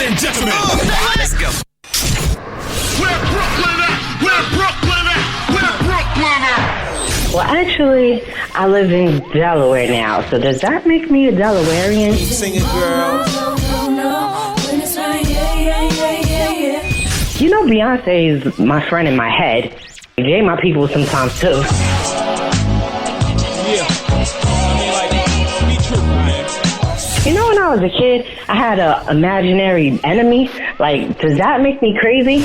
and gentlemen, let's go. Where Brooklyn at? Where Brooklyn at? Where Brooklyn at? Well, actually, I live in Delaware now, so does that make me a Delawarean? Sing it, girl. You know, Beyonce is my friend in my head. Gay my people sometimes, too. Yeah. I mean, like, be true, man. You know, when I was a kid, I had an imaginary enemy. Like, does that make me crazy?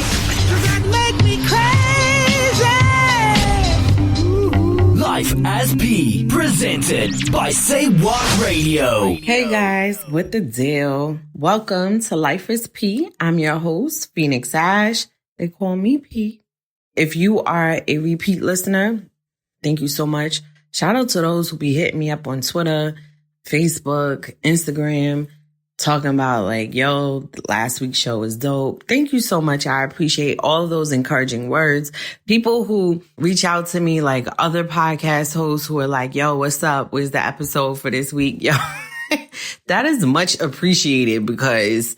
Life as P, presented by Say What Radio. Hey guys, what the deal? Welcome to Life is P. I'm your host, Phoenix Ash. They call me P. If you are a repeat listener, thank you so much. Shout out to those who be hitting me up on Twitter, Facebook, Instagram, talking about like, yo, last week's show was dope. Thank you so much. I appreciate all of those encouraging words. People who reach out to me, like other podcast hosts who are like, yo, what's up? Where's the episode for this week? Yo, that is much appreciated because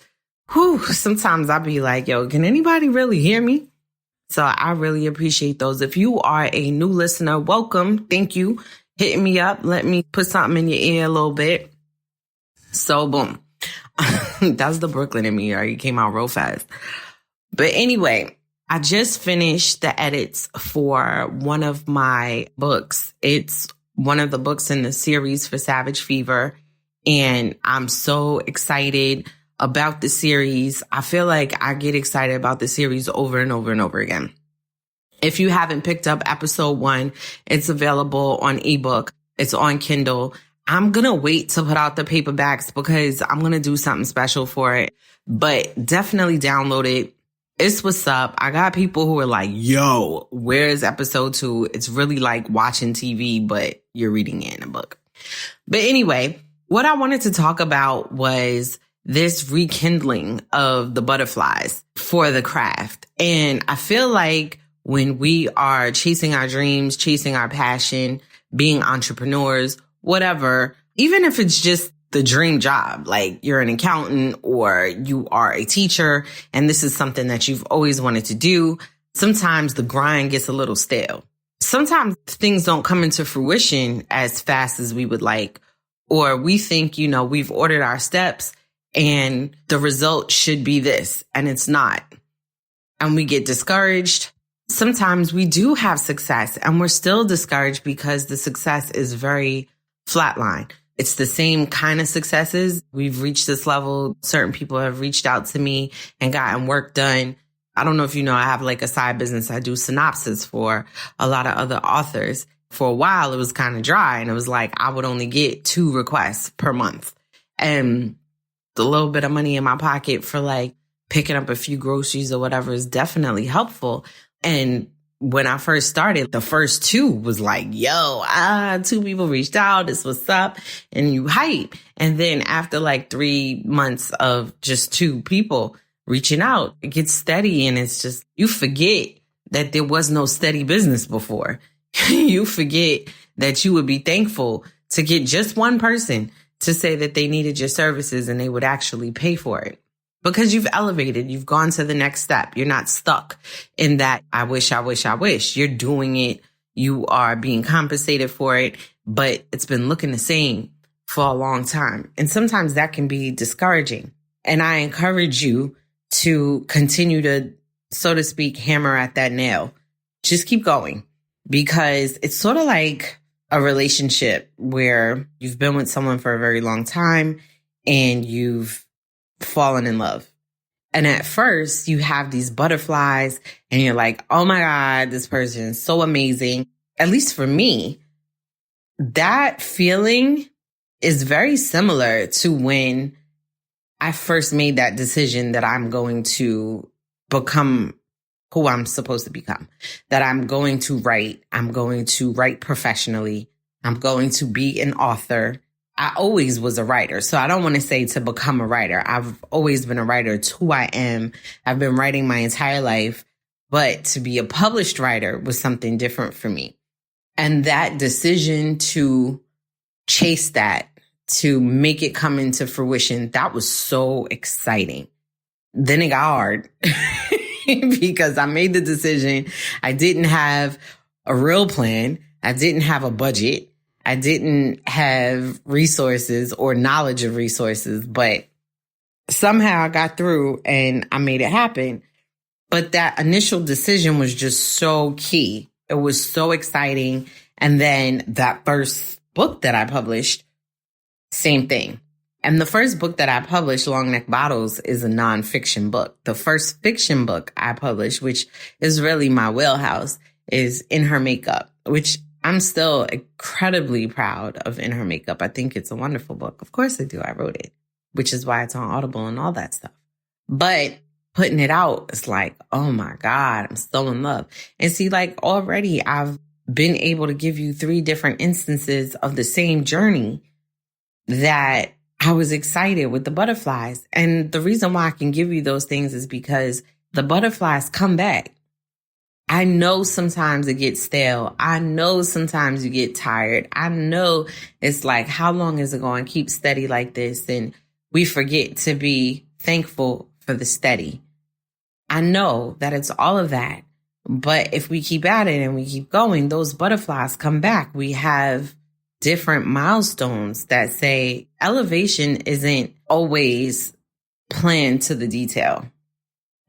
sometimes I'll be like, yo, can anybody really hear me? So I really appreciate those. If you are a new listener, welcome. Thank you. Hitting me up. Let me put something in your ear a little bit. So boom. That's the Brooklyn in me. Right? It came out real fast. But anyway, I just finished the edits for one of my books. It's one of the books in the series for Savage Fever. And I'm so excited about the series. I feel like I get excited about the series over and over and over again. If you haven't picked up episode 1, it's available on ebook. It's on Kindle. I'm going to wait to put out the paperbacks because I'm going to do something special for it. But definitely download it. It's what's up. I got people who are like, yo, where's episode 2? It's really like watching TV, but you're reading it in a book. But anyway, what I wanted to talk about was this rekindling of the butterflies for the craft. And I feel like when we are chasing our dreams, chasing our passion, being entrepreneurs, whatever, even if it's just the dream job, like you're an accountant or you are a teacher and this is something that you've always wanted to do, sometimes the grind gets a little stale. Sometimes things don't come into fruition as fast as we would like, or we think, you know, we've ordered our steps and the result should be this, and it's not. And we get discouraged. Sometimes we do have success and we're still discouraged because the success is very flatline. It's the same kind of successes. We've reached this level. Certain people have reached out to me and gotten work done. I don't know if you know, I have like a side business. I do synopsis for a lot of other authors. For a while, it was kind of dry and it was like I would only get 2 requests per month. And the little bit of money in my pocket for like picking up a few groceries or whatever is definitely helpful. And when I first started, the first 2 was like, yo, 2 people reached out. This what's up. And you hype. And then after like 3 months of just 2 people reaching out, it gets steady. And it's just, you forget that there was no steady business before. You forget that you would be thankful to get just one person to say that they needed your services and they would actually pay for it. Because you've elevated, you've gone to the next step. You're not stuck in that I wish. You're doing it. You are being compensated for it, but it's been looking the same for a long time. And sometimes that can be discouraging. And I encourage you to continue to, so to speak, hammer at that nail. Just keep going, because it's sort of like a relationship where you've been with someone for a very long time and you've fallen in love. And at first you have these butterflies and you're like, oh my God, this person is so amazing. At least for me, that feeling is very similar to when I first made that decision that I'm going to become who I'm supposed to become, that I'm going to write professionally. I'm going to be an author. I always was a writer. So I don't want to say to become a writer. I've always been a writer. It's who I am. I've been writing my entire life. But to be a published writer was something different for me. And that decision to chase that, to make it come into fruition, that was so exciting. then it got hard because I made the decision. I didn't have a real plan. I didn't have a budget. I didn't have resources or knowledge of resources, but somehow I got through and I made it happen. But that initial decision was just so key. It was so exciting. And then that first book that I published, same thing. And the first book that I published, Long Neck Bottles, is a nonfiction book. The first fiction book I published, which is really my wheelhouse, is In Her Makeup, which I'm still incredibly proud of. In Her Makeup. I think it's a wonderful book. Of course I do. I wrote it, which is why it's on Audible and all that stuff. But putting it out, it's like, oh my God, I'm so in love. And see, like already I've been able to give you 3 different instances of the same journey that I was excited with the butterflies. And the reason why I can give you those things is because the butterflies come back. I know sometimes it gets stale. I know sometimes you get tired. I know it's like, how long is it going to keep steady like this? And we forget to be thankful for the steady. I know that it's all of that. But if we keep at it and we keep going, those butterflies come back. We have different milestones that say elevation isn't always planned to the detail.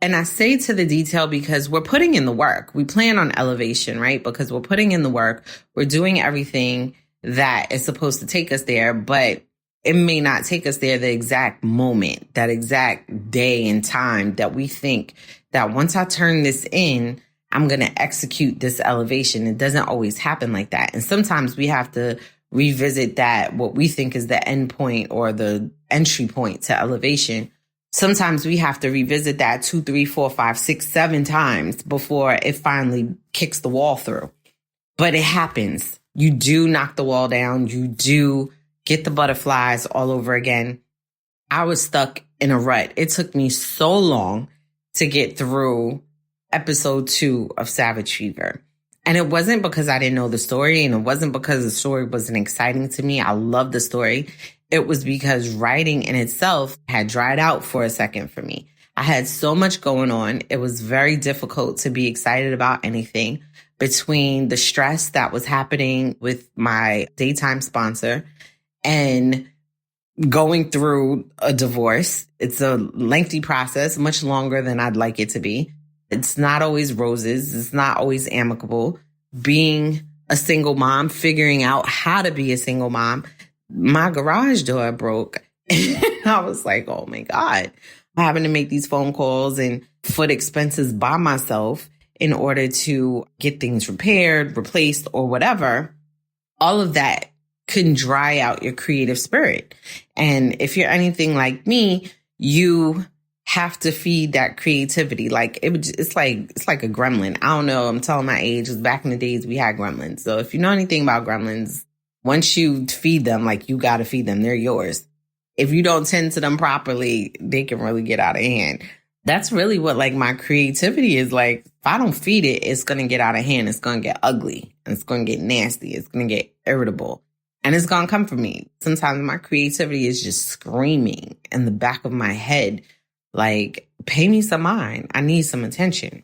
And I say to the detail because we're putting in the work. We plan on elevation, right? Because we're putting in the work. We're doing everything that is supposed to take us there, but it may not take us there the exact moment, that exact day and time that we think that once I turn this in, I'm going to execute this elevation. It doesn't always happen like that. And sometimes we have to revisit that, what we think is the end point or the entry point to elevation. Sometimes we have to revisit that 2, 3, 4, 5, 6, 7 times before it finally kicks the wall through. But it happens. You do knock the wall down. You do get the butterflies all over again. I was stuck in a rut. It took me so long to get through episode 2 of Savage Fever. And it wasn't because I didn't know the story, and it wasn't because the story wasn't exciting to me. I love the story. It was because writing in itself had dried out for a second for me. I had so much going on. It was very difficult to be excited about anything between the stress that was happening with my daytime sponsor and going through a divorce. It's a lengthy process, much longer than I'd like it to be. It's not always roses. It's not always amicable. Being a single mom, figuring out how to be a single mom. My garage door broke. I was like, oh my God, I'm having to make these phone calls and foot expenses by myself in order to get things repaired, replaced, or whatever. All of that can dry out your creative spirit. And if you're anything like me, you have to feed that creativity. Like it's like a gremlin. I don't know. I'm telling my age. Back in the days we had gremlins. So if you know anything about gremlins, once you feed them, like you got to feed them, they're yours. If you don't tend to them properly, they can really get out of hand. That's really what like my creativity is like. If I don't feed it, it's going to get out of hand. It's going to get ugly. And it's going to get nasty. It's going to get irritable. And it's going to come from me. Sometimes my creativity is just screaming in the back of my head, like, pay me some mind. I need some attention.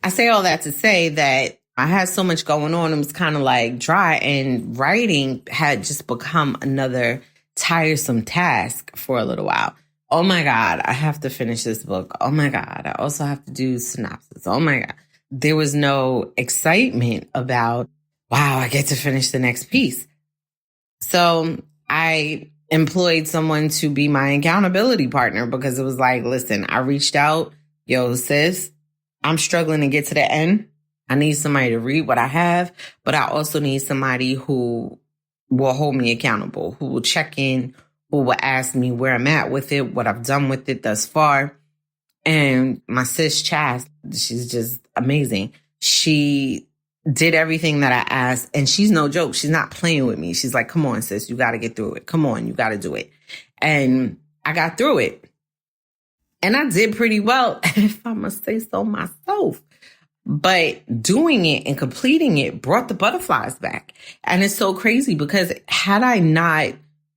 I say all that to say that I had so much going on. It was kind of like dry, and writing had just become another tiresome task for a little while. Oh my God, I have to finish this book. Oh my God, I also have to do synopsis. Oh my God. There was no excitement about, wow, I get to finish the next piece. So I employed someone to be my accountability partner, because it was like, listen, I reached out, yo, sis, I'm struggling to get to the end. I need somebody to read what I have, but I also need somebody who will hold me accountable, who will check in, who will ask me where I'm at with it, what I've done with it thus far. And my sis Chas, she's just amazing. She did everything that I asked, and she's no joke. She's not playing with me. She's like, come on, sis, you got to get through it. Come on, you got to do it. And I got through it. And I did pretty well, if I must say so myself. But doing it and completing it brought the butterflies back. And it's so crazy because had I not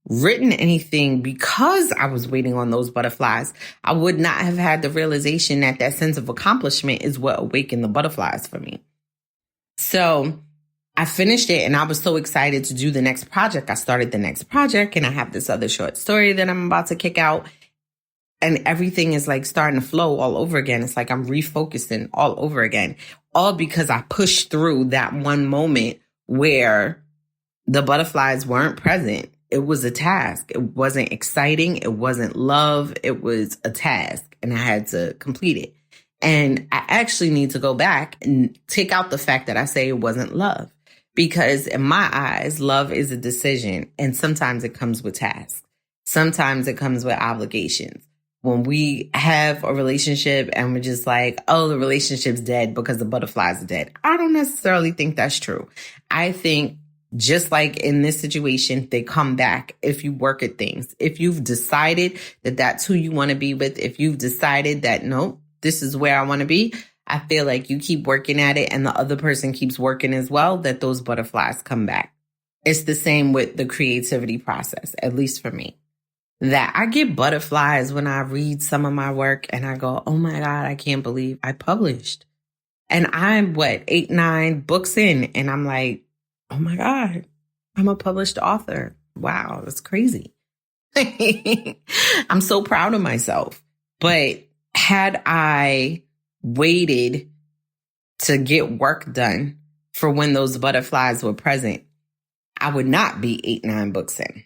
written anything because I was waiting on those butterflies, I would not have had the realization that that sense of accomplishment is what awakened the butterflies for me. So I finished it and I was so excited to do the next project. I started the next project and I have this other short story that I'm about to kick out. And everything is like starting to flow all over again. It's like I'm refocusing all over again, all because I pushed through that one moment where the butterflies weren't present. It was a task. It wasn't exciting. It wasn't love. It was a task and I had to complete it. And I actually need to go back and take out the fact that I say it wasn't love, because in my eyes, love is a decision. And sometimes it comes with tasks. Sometimes it comes with obligations. When we have a relationship and we're just like, oh, the relationship's dead because the butterflies are dead. I don't necessarily think that's true. I think just like in this situation, they come back if you work at things. If you've decided that that's who you want to be with, if you've decided that, no, this is where I want to be, I feel like you keep working at it and the other person keeps working as well, that those butterflies come back. It's the same with the creativity process, at least for me. That I get butterflies when I read some of my work and I go, oh my God, I can't believe I published. And I'm 8, 9 books in and I'm like, oh my God, I'm a published author. Wow, that's crazy. I'm so proud of myself. But had I waited to get work done for when those butterflies were present, I would not be 8, 9 books in.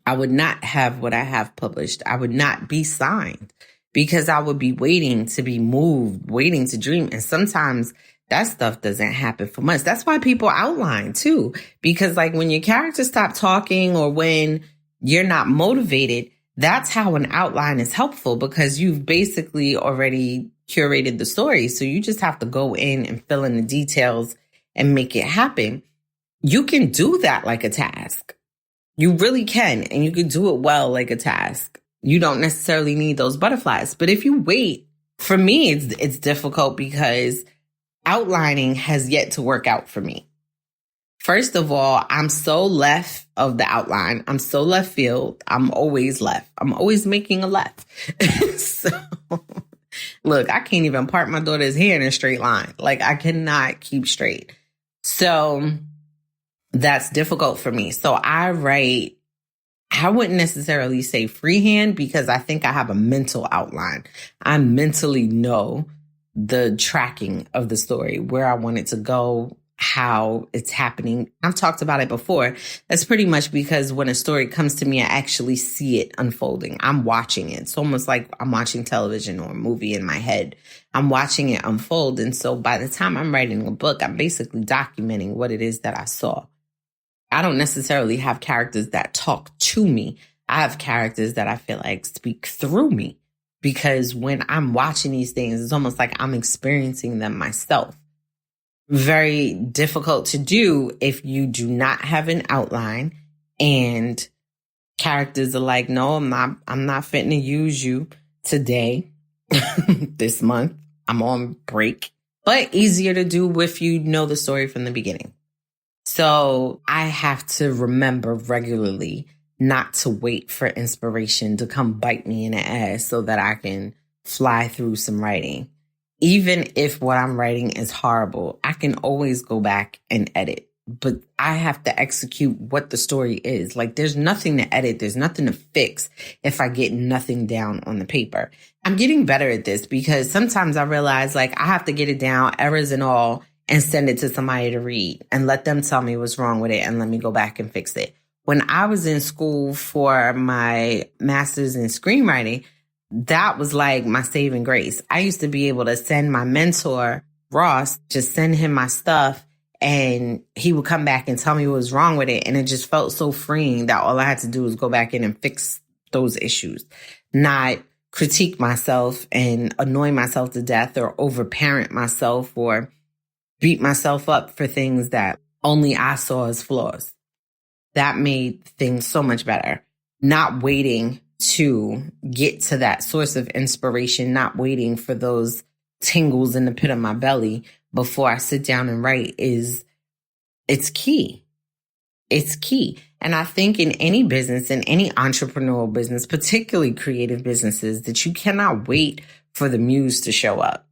I would not have what I have published. I would not be signed because I would be waiting to be moved, waiting to dream. And sometimes that stuff doesn't happen for months. That's why people outline too, because like when your characters stop talking or when you're not motivated, that's how an outline is helpful, because you've basically already curated the story. So you just have to go in and fill in the details and make it happen. You can do that like a task. You really can. And you can do it well like a task. You don't necessarily need those butterflies. But if you wait, for me, it's difficult because outlining has yet to work out for me. First of all, I'm so left of the outline. I'm so left field. I'm always left. I'm always making a left. So, look, I can't even part my daughter's hair in a straight line. Like, I cannot keep straight. So that's difficult for me. So I write, I wouldn't necessarily say freehand because I think I have a mental outline. I mentally know the tracking of the story, where I want it to go, how it's happening. I've talked about it before. That's pretty much because when a story comes to me, I actually see it unfolding. I'm watching it. It's almost like I'm watching television or a movie in my head. I'm watching it unfold. And so by the time I'm writing a book, I'm basically documenting what it is that I saw. I don't necessarily have characters that talk to me. I have characters that I feel like speak through me, because when I'm watching these things, it's almost like I'm experiencing them myself. Very difficult to do if you do not have an outline and characters are like, no, I'm not fitting to use you today, this month. I'm on break. But easier to do if you know the story from the beginning. So I have to remember regularly not to wait for inspiration to come bite me in the ass so that I can fly through some writing. Even if what I'm writing is horrible, I can always go back and edit. But I have to execute what the story is. Like, there's nothing to edit. There's nothing to fix if I get nothing down on the paper. I'm getting better at this because sometimes I realize, like, I have to get it down, errors and all, and send it to somebody to read and let them tell me what's wrong with it and let me go back and fix it. When I was in school for my master's in screenwriting, that was like my saving grace. I used to be able to send my mentor, Ross, just send him my stuff and he would come back and tell me what was wrong with it. And it just felt so freeing that all I had to do was go back in and fix those issues, not critique myself and annoy myself to death or overparent myself or beat myself up for things that only I saw as flaws. That made things so much better. Not waiting to get to that source of inspiration, not waiting for those tingles in the pit of my belly before I sit down and write it's key. It's key. And I think in any business, in any entrepreneurial business, particularly creative businesses, that you cannot wait for the muse to show up.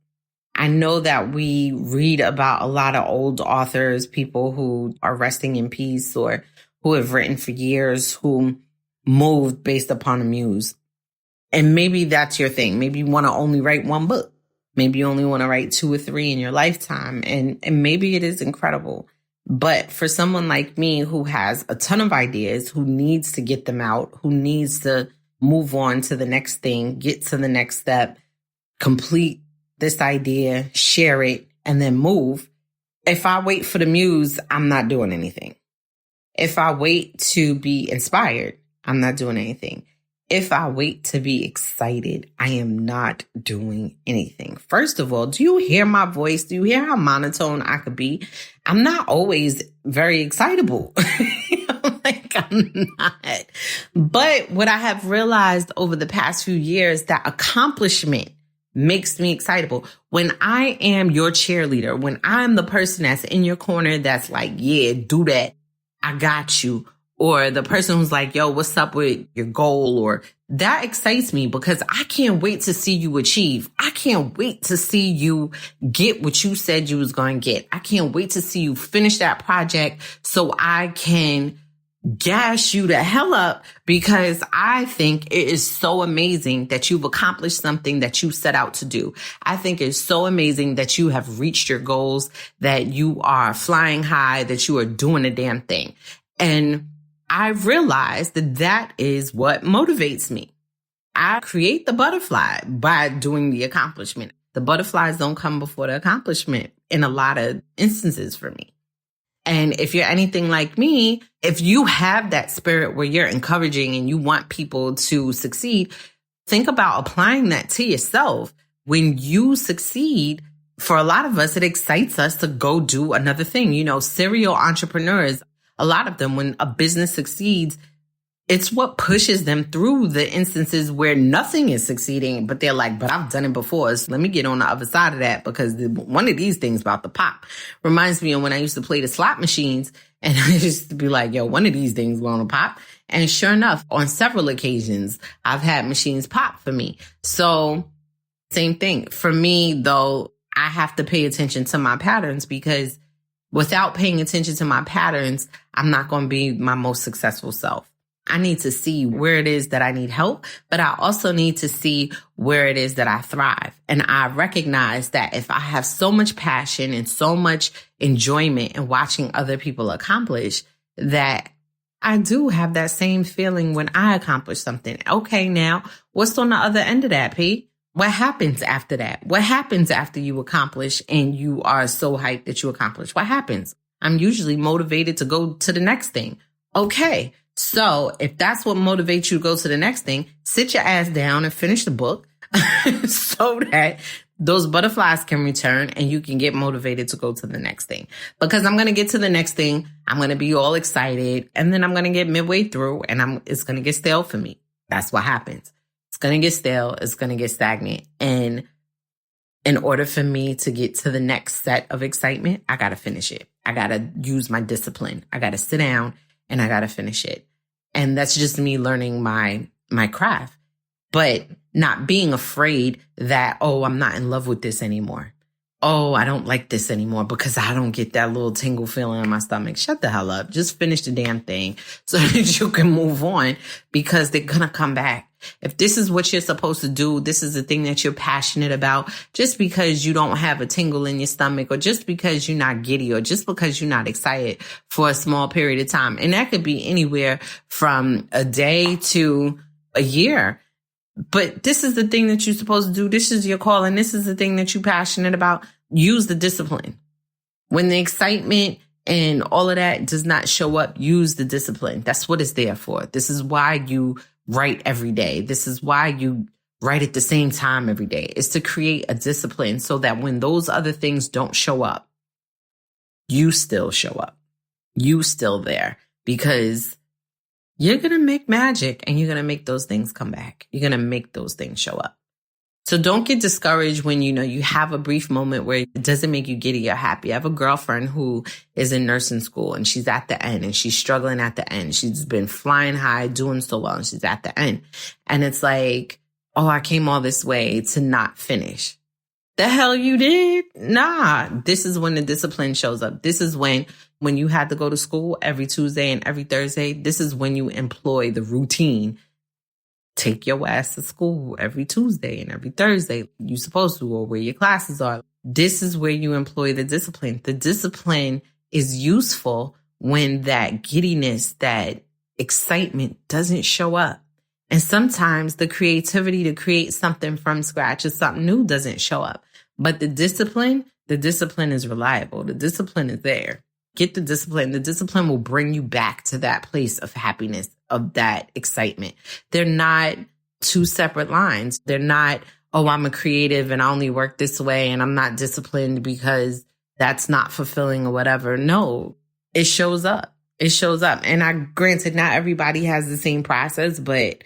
I know that we read about a lot of old authors, people who are resting in peace or who have written for years, who moved based upon a muse. And maybe that's your thing. Maybe you want to only write one book. Maybe you only want to write 2 or 3 in your lifetime. And maybe it is incredible. But for someone like me who has a ton of ideas, who needs to get them out, who needs to move on to the next thing, get to the next step, complete this idea, share it, and then move. If I wait for the muse, I'm not doing anything. If I wait to be inspired, I'm not doing anything. If I wait to be excited, I am not doing anything. First of all, do you hear my voice? Do you hear how monotone I could be? I'm not always very excitable. I'm not. But what I have realized over the past few years, that accomplishment makes me excitable. When I am your cheerleader, when I'm the person that's in your corner, that's like, yeah, do that. I got you. Or the person who's like, yo, what's up with your goal? Or that excites me because I can't wait to see you achieve. I can't wait to see you get what you said you was going to get. I can't wait to see you finish that project so I can gas you the hell up, because I think it is so amazing that you've accomplished something that you set out to do. I think it's so amazing that you have reached your goals, that you are flying high, that you are doing a damn thing. And I realized that that is what motivates me. I create the butterfly by doing the accomplishment. The butterflies don't come before the accomplishment in a lot of instances for me. And if you're anything like me, if you have that spirit where you're encouraging and you want people to succeed, think about applying that to yourself. When you succeed, for a lot of us, it excites us to go do another thing. You know, serial entrepreneurs, a lot of them, when a business succeeds, it's what pushes them through the instances where nothing is succeeding, but they're like, but I've done it before, so let me get on the other side of that, because one of these things about to pop. Reminds me of when I used to play the slot machines, and I used to be like, yo, one of these things going to pop. And sure enough, on several occasions, I've had machines pop for me. So same thing. For me, though, I have to pay attention to my patterns, because without paying attention to my patterns, I'm not going to be my most successful self. I need to see where it is that I need help, but I also need to see where it is that I thrive. And I recognize that if I have so much passion and so much enjoyment in watching other people accomplish, that I do have that same feeling when I accomplish something. Okay, now, what's on the other end of that, P? What happens after that? What happens after you accomplish and you are so hyped that you accomplish? What happens? I'm usually motivated to go to the next thing. Okay. So if that's what motivates you to go to the next thing, sit your ass down and finish the book so that those butterflies can return and you can get motivated to go to the next thing. Because I'm going to get to the next thing. I'm going to be all excited. And then I'm going to get midway through and it's going to get stale for me. That's what happens. It's going to get stale. It's going to get stagnant. And in order for me to get to the next set of excitement, I got to finish it. I got to use my discipline. I got to sit down and I got to finish it. And that's just me learning my craft, but not being afraid that, oh, I'm not in love with this anymore. Oh, I don't like this anymore because I don't get that little tingle feeling in my stomach. Shut the hell up. Just finish the damn thing so that you can move on, because they're going to come back. If this is what you're supposed to do, this is the thing that you're passionate about, just because you don't have a tingle in your stomach, or just because you're not giddy, or just because you're not excited for a small period of time. And that could be anywhere from a day to a year. But this is the thing that you're supposed to do. This is your calling. This is the thing that you're passionate about. Use the discipline. When the excitement and all of that does not show up, use the discipline. That's what it's there for. This is why you write every day. This is why you write at the same time every day. It's to create a discipline so that when those other things don't show up, you still show up. You still there, because you're going to make magic and you're going to make those things come back. You're going to make those things show up. So don't get discouraged when, you have a brief moment where it doesn't make you giddy or happy. I have a girlfriend who is in nursing school and she's at the end and she's struggling at the end. She's been flying high, doing so well, and she's at the end. And it's like, oh, I came all this way to not finish. The hell you did? Nah, this is when the discipline shows up. This is when you had to go to school every Tuesday and every Thursday, this is when you employ the routine. Take your ass to school every Tuesday and every Thursday. You're supposed to, or where your classes are. This is where you employ the discipline. The discipline is useful when that giddiness, that excitement doesn't show up. And sometimes the creativity to create something from scratch or something new doesn't show up. But the discipline is reliable. The discipline is there. Get the discipline. The discipline will bring you back to that place of happiness, of that excitement. They're not two separate lines. They're not, oh, I'm a creative and I only work this way and I'm not disciplined because that's not fulfilling or whatever. No, it shows up. It shows up. And granted, not everybody has the same process, but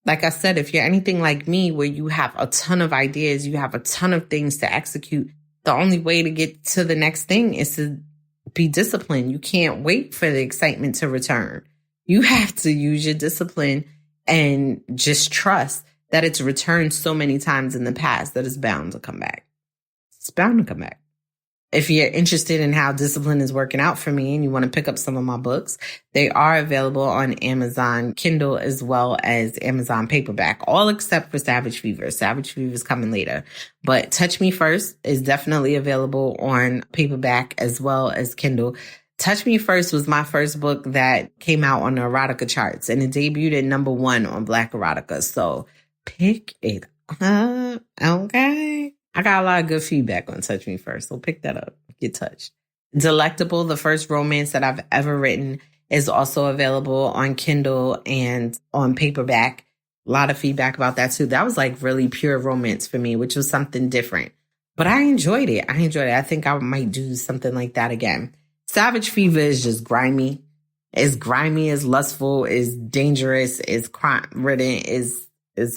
like I said, if you're anything like me, where you have a ton of ideas, you have a ton of things to execute, the only way to get to the next thing is to be disciplined. You can't wait for the excitement to return. You have to use your discipline and just trust that it's returned so many times in the past that it's bound to come back. It's bound to come back. If you're interested in how discipline is working out for me and you want to pick up some of my books, they are available on Amazon Kindle as well as Amazon paperback, all except for Savage Fever. Savage Fever is coming later. But Touch Me First is definitely available on paperback as well as Kindle. Touch Me First was my first book that came out on the erotica charts, and it debuted at #1 on Black Erotica. So pick it up, okay? I got a lot of good feedback on Touch Me First, so pick that up. Get touched. Delectable, the first romance that I've ever written, is also available on Kindle and on paperback. A lot of feedback about that too. That was like really pure romance for me, which was something different. But I enjoyed it. I think I might do something like that again. Savage Fever is just grimy. It's grimy, it's lustful, it's dangerous, it's crime-ridden, is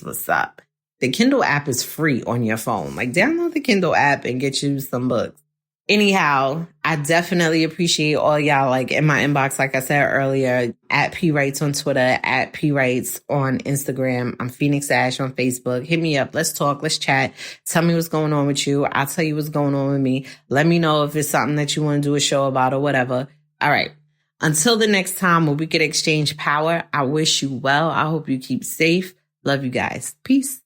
what's up. The Kindle app is free on your phone. Like, download the Kindle app and get you some books. Anyhow, I definitely appreciate all y'all, like, in my inbox, like I said earlier, at P Writes on Twitter, at P Writes on Instagram. I'm Phoenix Ash on Facebook. Hit me up. Let's talk. Let's chat. Tell me what's going on with you. I'll tell you what's going on with me. Let me know if it's something that you want to do a show about or whatever. All right. Until the next time when we could exchange power, I wish you well. I hope you keep safe. Love you guys. Peace.